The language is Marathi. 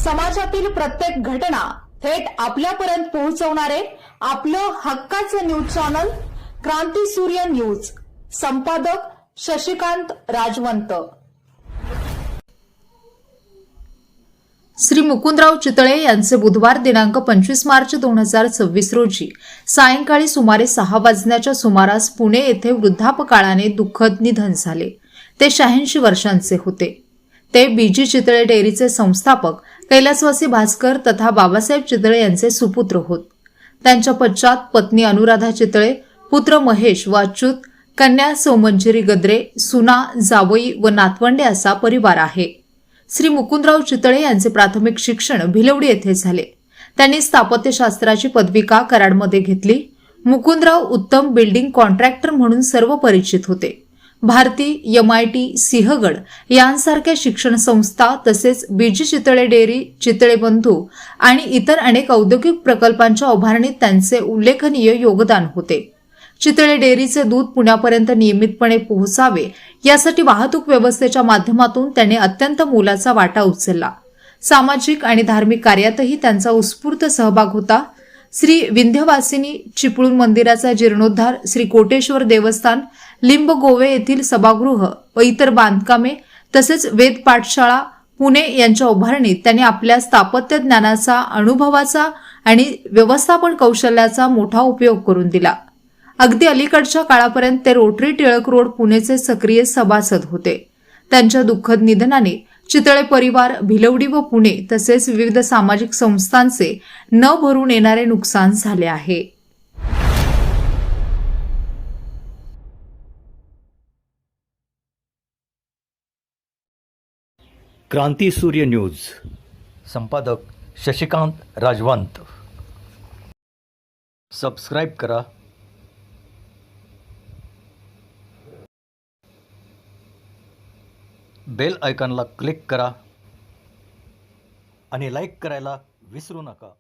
समाजातील प्रत्येक घटना थेट आपल्यापर्यंत पोहोचवणारे आपलं हक्काचं न्यूज चॅनल क्रांती सूर्य न्यूज. संपादक शशिकांत राजवंत. श्री मुकुंदराव चितळे यांचे बुधवार दिनांक 25 मार्च 2026 रोजी सायंकाळी सुमारे 6 वाजण्याच्या सुमारास पुणे येथे वृद्धापकाळाने दुःखद निधन झाले. ते 86 वर्षांचे होते. ते बीजी चितळे डेअरीचे संस्थापक कैलासवासी भास्कर तथा बाबासाहेब चितळे यांचे सुपुत्र होत. त्यांच्या पश्चात पत्नी अनुराधा चितळे, पुत्र महेश व अच्युत, कन्या सौमंजरी गद्रे, सुना, जावई व नातवंडे असा परिवार आहे. श्री मुकुंदराव चितळे यांचे प्राथमिक शिक्षण भिलवडी येथे झाले. त्यांनी स्थापत्यशास्त्राची पदविका कराडमध्ये घेतली. मुकुंदराव उत्तम बिल्डिंग कॉन्ट्रॅक्टर म्हणून सर्व परिचित होते. भारती, MIT, सिंहगड यांसारख्या शिक्षण संस्था तसेच बीजी चितळे डेअरी, चितळे बंधू आणि इतर अनेक औद्योगिक प्रकल्पांच्या उभारणीत त्यांचे उल्लेखनीय योगदान होते. चितळे डेअरीचे दूध पुण्यापर्यंत नियमितपणे पोहोचावे यासाठी वाहतूक व्यवस्थेच्या माध्यमातून त्यांनी अत्यंत मोलाचा वाटा उचलला. सामाजिक आणि धार्मिक कार्यातही त्यांचा उत्स्फूर्त सहभाग होता. श्री विंध्यवासिनी चिपळूण मंदिराचा जीर्णोद्धार, श्री कोटेश्वर देवस्थान, लिंब गोवे येथील सभागृह व इतर बांधकामे तसेच वेद पाठशाळा पुणे यांच्या उभारणीत त्यांनी आपल्या स्थापत्य ज्ञानाचा, अनुभवाचा आणि व्यवस्थापन कौशल्याचा मोठा उपयोग करून दिला. अगदी अलीकडच्या काळापर्यंत ते रोटरी टिळक रोड पुणेचे सक्रिय सभासद होते. त्यांच्या दुःखद निधनाने चितळे परिवार, भिलवडी व पुणे तसेच विविध सामाजिक संस्थांचे न भरून येणारे नुकसान झाले आहे. क्रांती सूर्य न्यूज. संपादक शशिकांत राजवंत. सबस्क्राईब करा. बेल आयकॉनला क्लिक करा आणि लाईक करायला विसरू नका.